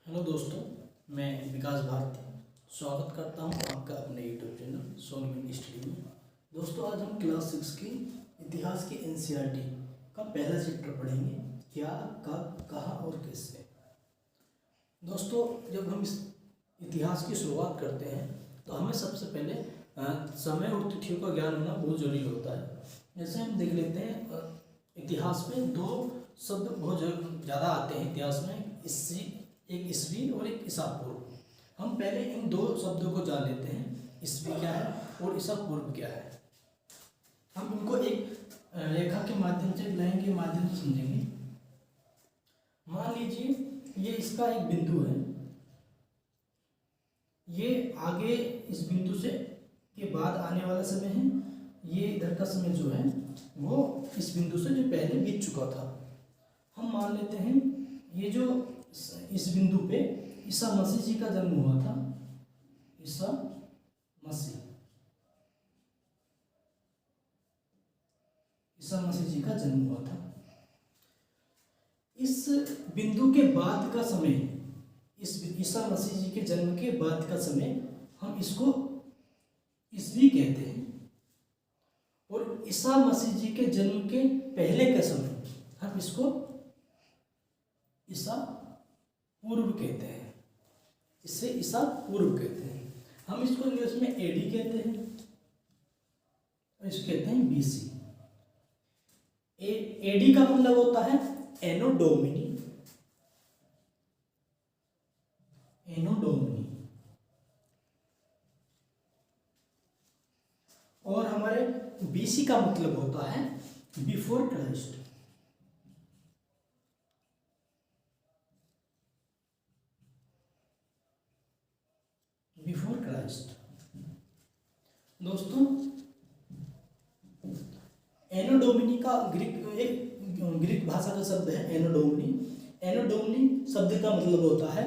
Hello दोस्तों, मैं विकास भारती स्वागत करता हूं आपका अपने यूट्यूब चैनल सोनमिन स्टडी में। दोस्तों, आज हम क्लास 6 की इतिहास की एनसीईआरटी का पहला चैप्टर पढ़ेंगे, क्या, कब, कहाँ और कैसे। दोस्तों, जब हम इस इतिहास की शुरुआत करते हैं तो हमें सबसे पहले समय और तिथियों का ज्ञान होना बहुत जरूरी होता है। जैसे हम देख लेते हैं, इतिहास में दो शब्द बहुत ज़्यादा आते हैं इतिहास में, एक ईस्वी और एक ईसा पूर्व। हम पहले इन दो शब्दों को जान लेते हैं, ईस्वी क्या है और ईसा पूर्व क्या है। हम इनको एक रेखा के माध्यम से, लाइन के माध्यम से समझेंगे। मान लीजिए ये इसका एक बिंदु है, ये आगे इस बिंदु से के बाद आने वाला समय है, ये इधर का समय जो है वो इस बिंदु से जो पहले बीत चुका था। हम मान लेते हैं ये जो इस बिंदु पे ईसा मसीह जी का जन्म हुआ था। ईसा मसीह जी का जन्म हुआ था। इस बिंदु के बाद का समय, इस ईसा मसीह जी के जन्म के बाद का समय हम इसको ईस्वी कहते हैं, और ईसा मसीह जी के जन्म के पहले का समय हम इसको ईसा पूर्व कहते हैं। इससे ईसा पूर्व कहते हैं। हम इसको इंग्लिश में एडी कहते हैं और इसको कहते हैं बीसी। एडी का मतलब होता है एनो डोमिनी। और हमारे बीसी का मतलब होता है बिफोर क्राइस्ट। दोस्तों, एनोडोमिनी का ग्रीक भाषा का शब्द है एनोडोमिनी। एनोडोमिनी शब्द का मतलब होता है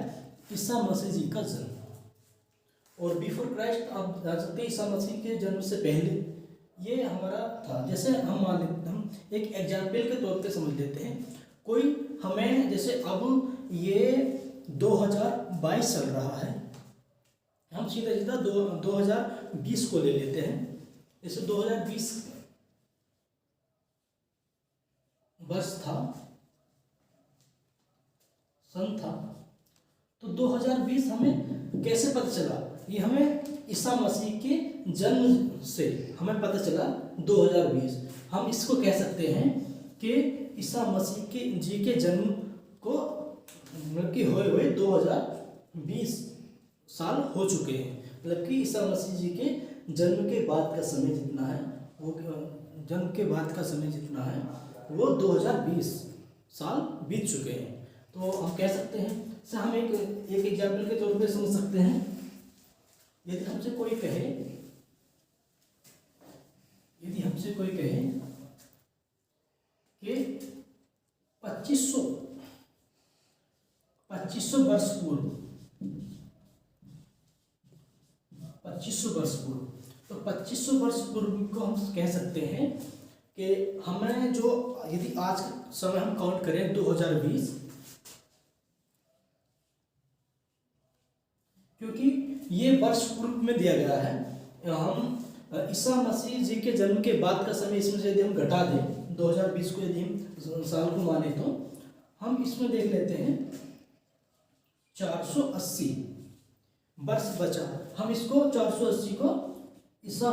ईसा मसीह जी का जन्म। और बिफोर क्राइस्ट आप जान सकते हैं, ईसा मसीह के जन्म से पहले ये हमारा था। जैसे हम एक एग्जाम्पल के तौर पे समझ लेते हैं। कोई हमें, जैसे अब ये 2022 चल रहा है, हम सीधा 2020 को ले लेते हैं। जैसे 2020 वर्ष था, सन था, तो 2020 हमें कैसे पता चला? ये हमें ईसा मसीह के जन्म से हमें पता चला 2020। हम इसको कह सकते हैं कि ईसा मसीह के जी के जन्म को मतलब कि हुए 2020 साल हो चुके हैं। मतलब कि ईसा मसीह जी के जन्म के बाद का समय जितना है वो, जन्म के बाद का समय जितना है वो 2020 साल बीत चुके हैं। तो हम कह सकते हैं, से हम एक एग्जाम्पल के तौर पे समझ सकते हैं। यदि हमसे कोई कहे कि 2500 वर्ष पूर्व, 2500 वर्ष पूर्व, तो 2500 वर्ष पूर्व को हम कह सकते हैं कि हमें जो, यदि आज का समय हम काउंट करें 2020, क्योंकि ये वर्ष पूर्व में दिया गया है, हम ईसा मसीह जी के जन्म के बाद का समय इसमें से यदि हम घटा दें, 2020 को यदि हम साल को माने, तो हम इसमें देख लेते हैं 480 वर्ष बचा। हम इसको 480 को ईसा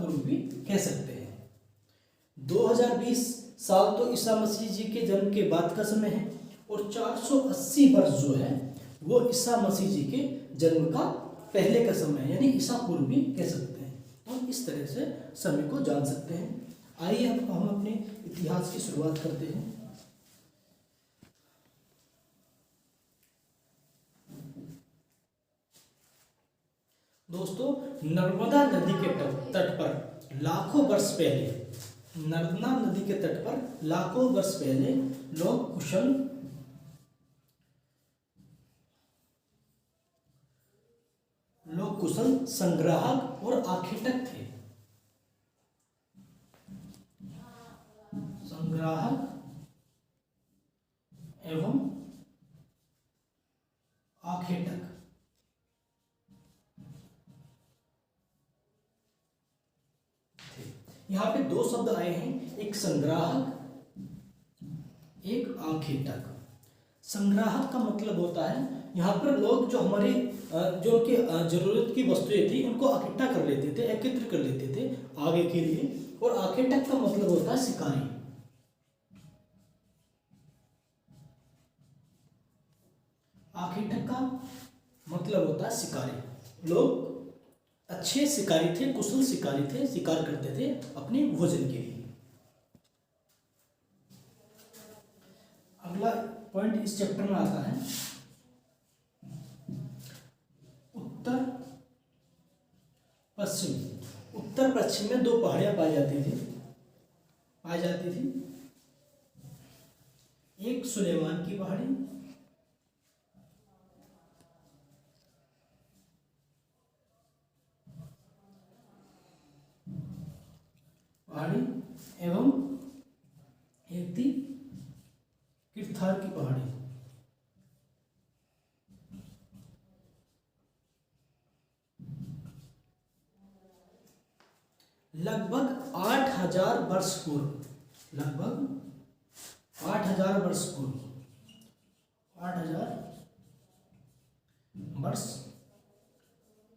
पूर्व भी कह सकते हैं। 2020 साल तो ईसा मसीह जी के जन्म के बाद का समय है, और 480 वर्ष जो है वो ईसा मसीह जी के जन्म का पहले का समय है, यानी ईसा पूर्व भी कह सकते हैं। तो इस तरह से समय को जान सकते हैं। आइए अब हम अपने इतिहास की शुरुआत करते हैं। दोस्तों, नर्मदा नदी के तट पर लाखों वर्ष पहले, नर्मदा नदी के तट पर लाखों वर्ष पहले लोग कुशल संग्राहक और आखेटक थे। संग्राहक एवं आखेटक। यहाँ पे दो शब्द आए हैं, एक संग्राहक, एक आखेटक। संग्राहक का मतलब होता है यहाँ पर लोग जो हमारे जो उनकी जरूरत की वस्तुएं थी उनको इकट्ठा कर लेते थे, एकत्र कर लेते थे आगे के लिए। और आखेटक का मतलब होता है शिकारी। आखेटक का मतलब होता है शिकारी। लोग अच्छे शिकारी थे, कुशल शिकारी थे, शिकार करते थे अपने भोजन के लिए। अगला पॉइंट इस चैप्टर में आता है उत्तर पश्चिम। उत्तर पश्चिम में दो पहाड़ियां पाई जाती थी। एक सुलेमान की पहाड़ी एवं एक थी किरथार की पहाड़ी। लगभग 8000 वर्ष पूर्व, लगभग 8000 वर्ष पूर्व, 8000 वर्ष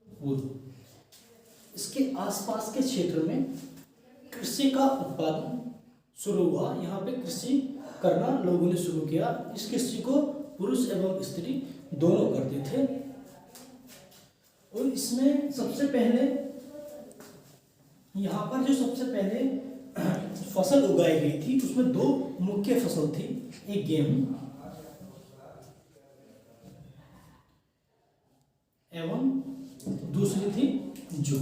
पूर्व इसके आसपास के क्षेत्र में कृषि का उत्पादन शुरू हुआ। यहाँ पे कृषि करना लोगों ने शुरू किया। इस कृषि को पुरुष एवं स्त्री दोनों करते थे। और इसमें सबसे पहले यहाँ पर जो सबसे पहले फसल उगाई गई थी उसमें दो मुख्य फसल थी, एक गेहूं एवं दूसरी थी जौ।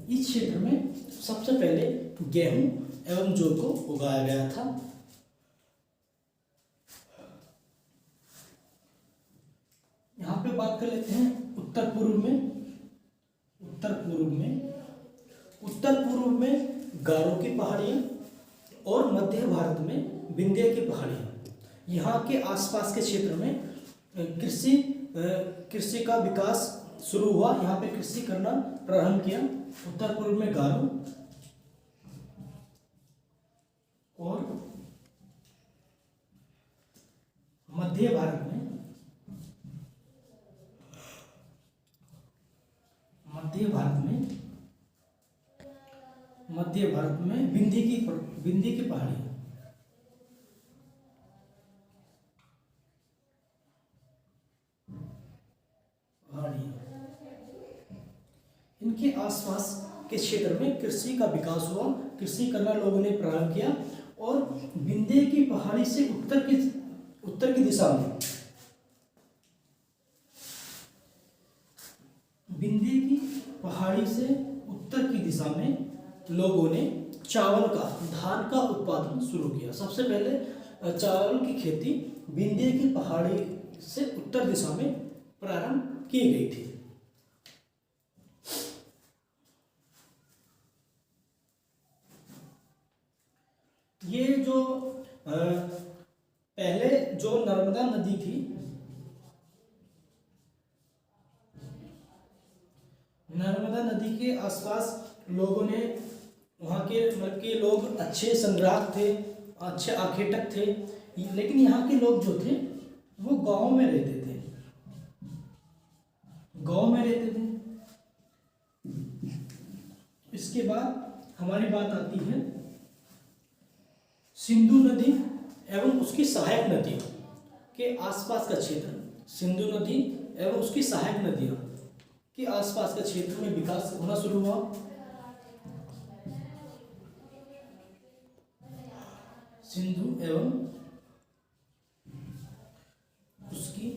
इस क्षेत्र में सबसे पहले गेहूं एवं जौ को उगाया गया था। यहाँ पे बात कर लेते हैं उत्तर पूर्व में गारो की पहाड़ियाँ और मध्य भारत में विंध्य की पहाड़ियाँ। यहाँ के आसपास के क्षेत्र में कृषि का विकास शुरू हुआ। यहाँ पे कृषि करना प्रारंभ किया। उत्तर पूर्व में गारो और मध्य भारत में विंध्य की पहाड़ी। इनके आसपास के क्षेत्र में कृषि का विकास हुआ, कृषि करना लोगों ने प्रारंभ किया। और विंध्य की पहाड़ी से उत्तर की दिशा में, विंध्य की पहाड़ी से उत्तर की दिशा में लोगों ने धान का उत्पादन शुरू किया। सबसे पहले चावल की खेती विंध्य की पहाड़ी से उत्तर दिशा में प्रारंभ की गई थी। ये जो पहले जो नर्मदा नदी थी, नर्मदा नदी के आसपास लोगों ने, वहाँ के मतलब के लोग अच्छे संग्राहक थे, अच्छे आखेटक थे। लेकिन यहाँ के लोग जो थे वो गांव में रहते थे। इसके बाद हमारी बात आती है सिंधु नदी एवं उसकी सहायक नदियों के आसपास का क्षेत्र। सिंधु नदी एवं उसकी सहायक नदियों के आसपास के क्षेत्र में विकास होना शुरू हुआ। सिंधु एवं उसकी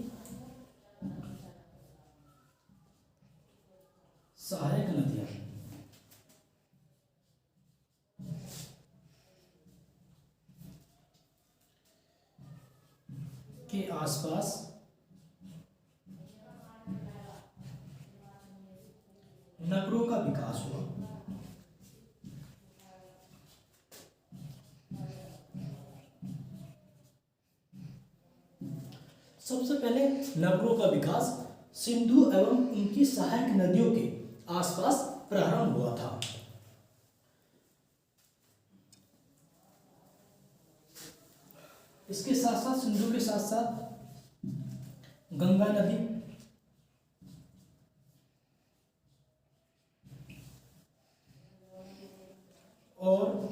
सहायक नदियां के आसपास नगरों का विकास हुआ। सबसे पहले नगरों का विकास सिंधु एवं उनकी सहायक नदियों के आसपास प्रारंभ हुआ था। इसके साथ साथ सिंधु के साथ साथ गंगा नदी, और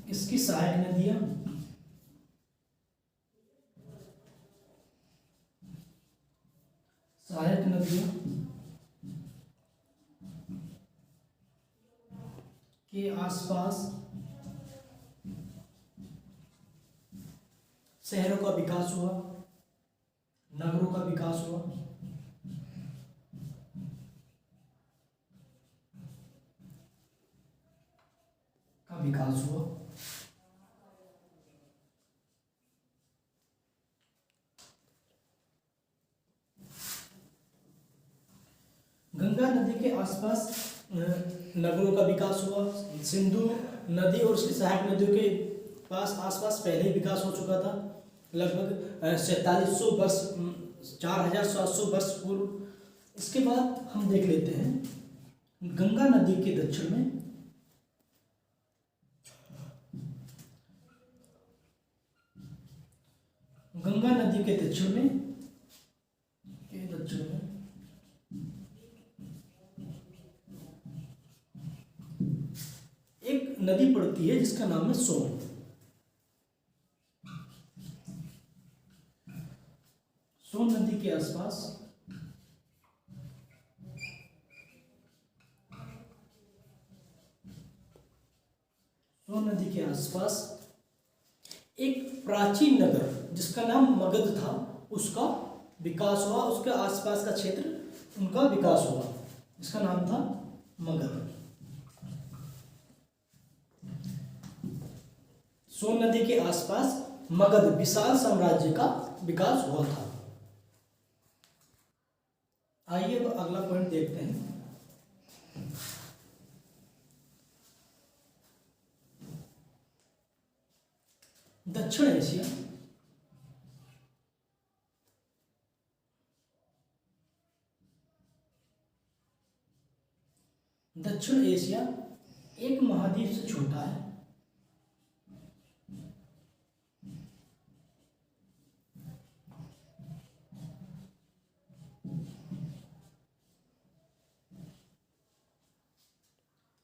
इसकी सहायक नदियां के आसपास शहरों का विकास हुआ, नगरों का विकास हुआ। गंगा नदी के आसपास नगरों का विकास हुआ। सिंधु नदी और उसकी सहायक नदियों के पास आसपास पहले ही विकास हो चुका था, लगभग 4700 वर्ष 4700 वर्ष पूर्व। इसके बाद हम देख लेते हैं गंगा नदी के दक्षिण में एक नदी पड़ती है जिसका नाम है सोन। सोन नदी के आसपास एक प्राचीन नगर जिसका नाम मगध था, उसका विकास हुआ। उसके आसपास का क्षेत्र उनका विकास हुआ, जिसका नाम था मगध। सोन नदी के आसपास मगध विशाल साम्राज्य का विकास हुआ था। आइए अब अगला पॉइंट देखते हैं। दक्षिण एशिया एक महाद्वीप से छोटा है।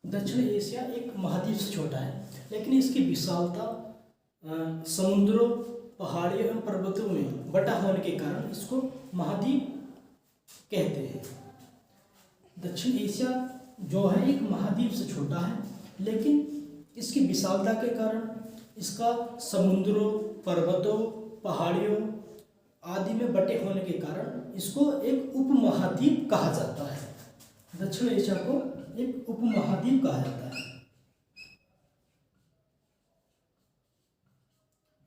दक्षिण एशिया एक महाद्वीप से छोटा है, लेकिन इसकी विशालता समुद्रों, पहाड़ियों एवं पर्वतों में बटा होने के कारण इसको महाद्वीप कहते हैं। दक्षिण एशिया जो है एक महाद्वीप से छोटा है, लेकिन इसकी विशालता के कारण इसका समुद्रों, पर्वतों, पहाड़ियों आदि में बटे होने के कारण इसको एक उपमहाद्वीप कहा जाता है। दक्षिण एशिया को एक उपमहाद्वीप कहा जाता है।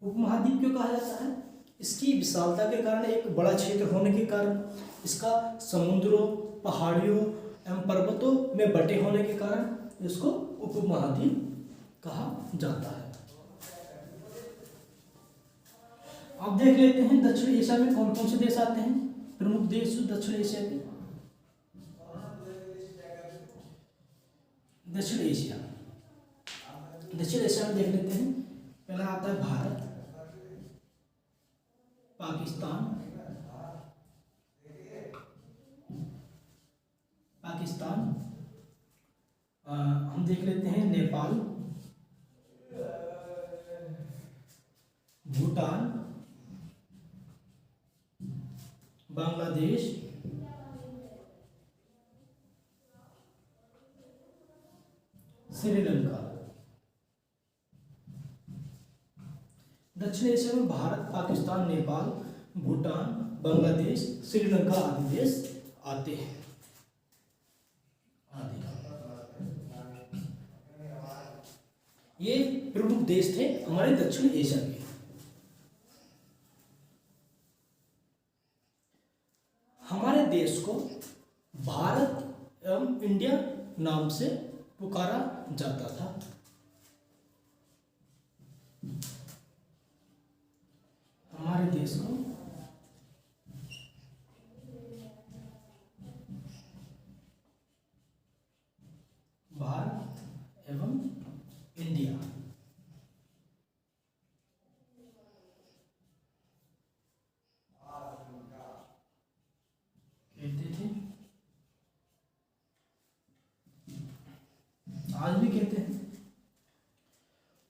उपमहाद्वीप क्यों कहा जाता है? इसकी विशालता के कारण, एक बड़ा क्षेत्र होने के कारण, इसका समुद्रों, पहाड़ियों एवं पर्वतों में बटे होने के कारण इसको उपमहाद्वीप कहा जाता है। अब देख लेते हैं दक्षिण एशिया में कौन कौन से देश आते हैं, प्रमुख देश दक्षिण एशिया के। दक्षिण एशिया में देख लेते हैं। पहला आता है भारत, पाकिस्तान, हम देख लेते हैं नेपाल, भूटान, बांग्लादेश, श्रीलंका। दक्षिण एशिया में भारत, पाकिस्तान, नेपाल, भूटान, बांग्लादेश, श्रीलंका आदि देश आते हैं। ये प्रमुख देश थे हमारे दक्षिण एशिया के। हमारे देश को भारत एवं इंडिया नाम से पुकारा जाता था। देश को भारत एवं इंडिया कहते थे, आज भी कहते हैं।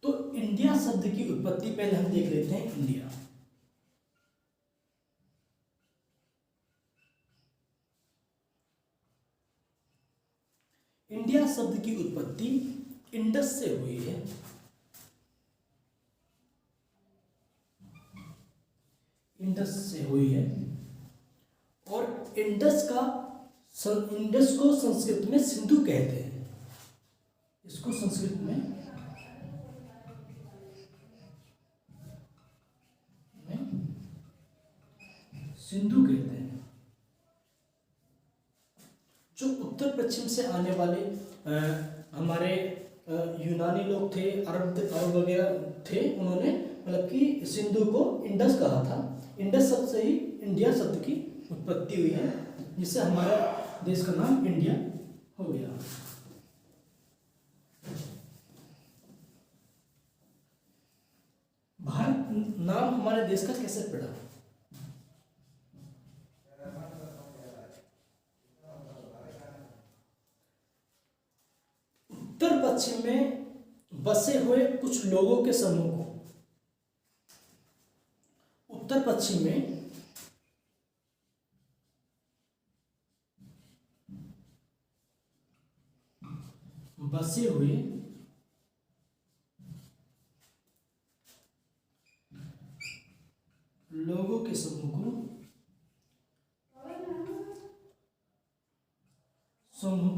तो इंडिया शब्द की उत्पत्ति पहले हम देख लेते हैं। इंडिया, इंडिया शब्द की उत्पत्ति इंडस से हुई है। इंडस से हुई है और इंडस को संस्कृत में सिंधु कहते हैं। इसको संस्कृत में सिंधु कहते हैं। जो उत्तर पश्चिम से आने वाले हमारे यूनानी लोग थे, अरब वगैरह थे, उन्होंने मतलब कि सिंधु को इंडस कहा था। इंडस शब्द से ही इंडिया शब्द की उत्पत्ति हुई है, जिससे हमारा देश का नाम इंडिया हो गया। भारत नाम हमारे देश का कैसे पड़ा? उत्तर पश्चिम में बसे हुए कुछ लोगों के समूह को, उत्तर पश्चिम में बसे हुए लोगों के समूह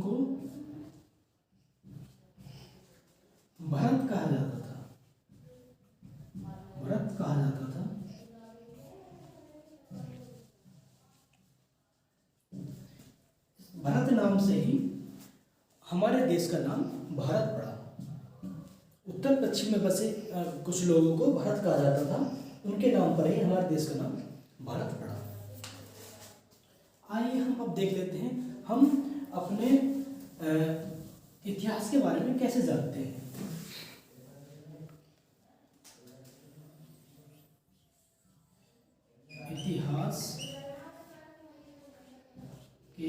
को भारत कहा जाता था। भारत कहा जाता था। भारत नाम से ही हमारे देश का नाम भारत पड़ा। उत्तर पश्चिम में बसे कुछ लोगों को भारत कहा जाता था, उनके नाम पर ही हमारे देश का नाम भारत पड़ा। आइए हम अब देख लेते हैं हम अपने इतिहास के बारे में कैसे जानते हैं। इतिहास के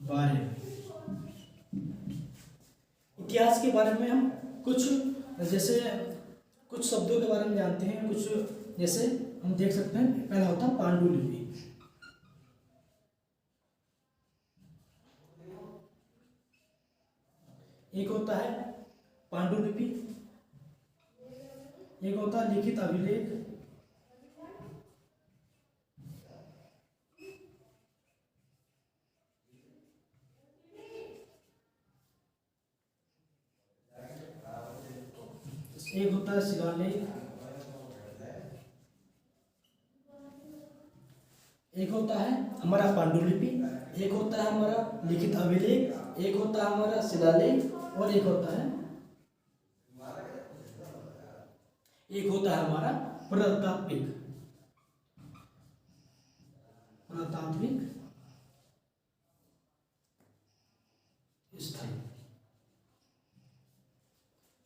बारे में, इतिहास के बारे में हम कुछ जैसे कुछ शब्दों के बारे में जानते हैं। कुछ जैसे हम देख सकते हैं, पहला होता है पांडुलिपि। एक होता है पांडुलिपि, एक होता है लिखित अभिलेख, एक होता है शिलालेख, एक होता है हमारा पांडुलिपि, एक होता है हमारा लिखित अभिलेख, एक होता है हमारा शिलालेख और एक होता है हमारा पुरातात्विक स्थल।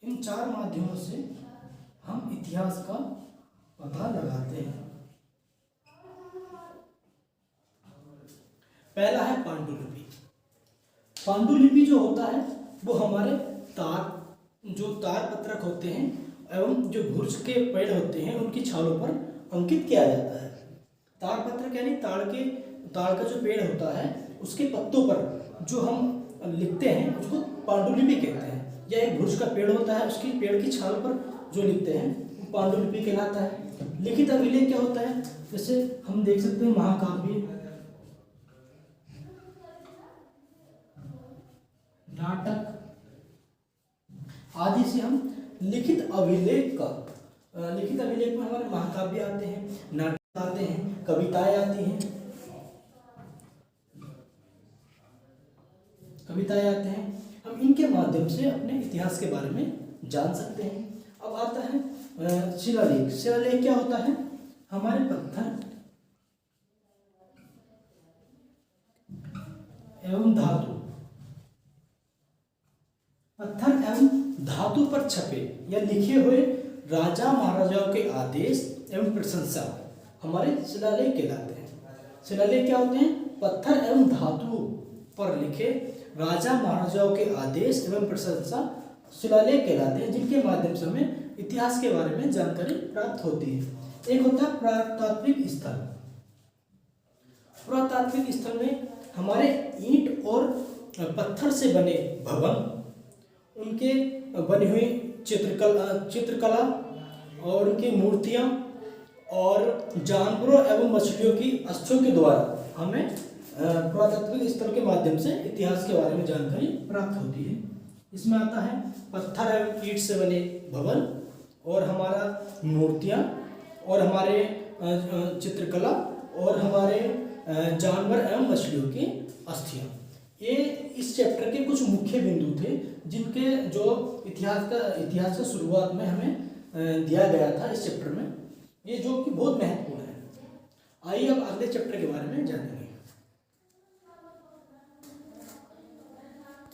इन चार माध्यमों से हम इतिहास का पता लगाते हैं। पहला है पांडुलिपि। पांडुलिपि जो होता है वो हमारे तार पत्रक होते हैं एवं जो भुर्ज के पेड़ होते हैं उनकी छालों पर अंकित किया जाता है। तार पत्रक यानी ताड़ का जो पेड़ होता है उसके पत्तों पर जो हम लिखते हैं उसको पांडुलिपि कहते हैं। यह एक भुर्ज का पेड़ होता है, उसकी पेड़ की छाल पर जो लिखते हैं वो पांडुलिपि कहलाता है। लिखित अभिलेख क्या होता है? जैसे हम देख सकते हैं महाकाव्य, नाटक आदि से हम लिखित अभिलेख में हमारे महाकाव्य आते हैं, नाटक आते हैं, कविताएं आती हैं, हम इनके माध्यम से अपने इतिहास के बारे में जान सकते हैं। अब आता है शिलालेख। शिलालेख क्या होता है? हमारे पत्थर एवं धातु, पत्थर एवं धातु पर छपे या लिखे हुए राजा महाराजाओं के आदेश एवं प्रशंसा हमारे शिलालेख कहलाते हैं। शिलालेख क्या होते हैं? पत्थर एवं धातु पर लिखे राजा महाराजाओं के आदेश एवं प्रशंसा शिलालेख कहलाते हैं, जिनके माध्यम से हमें इतिहास के बारे में जानकारी प्राप्त होती है। एक होता है पुरातात्विक स्थल। पुरातात्विक स्थल में हमारे ईंट और पत्थर से बने भवन, उनके बनी हुई चित्रकला और उनकी मूर्तियाँ और जानवरों एवं मछलियों की अस्थियों के द्वारा हमें पुरातात्विक स्थल के माध्यम से इतिहास के बारे में जानकारी प्राप्त होती है। इसमें आता है पत्थर एवं ईंट से बने भवन और हमारा मूर्तियाँ और हमारे चित्रकला और हमारे जानवर एवं मछलियों की अस्थियाँ। ये इस चैप्टर के कुछ मुख्य बिंदु थे, जिनके जो इतिहास का शुरुआत में हमें दिया गया था इस चैप्टर में, ये जो कि बहुत महत्वपूर्ण है। आइए अब अगले चैप्टर के बारे में जानें।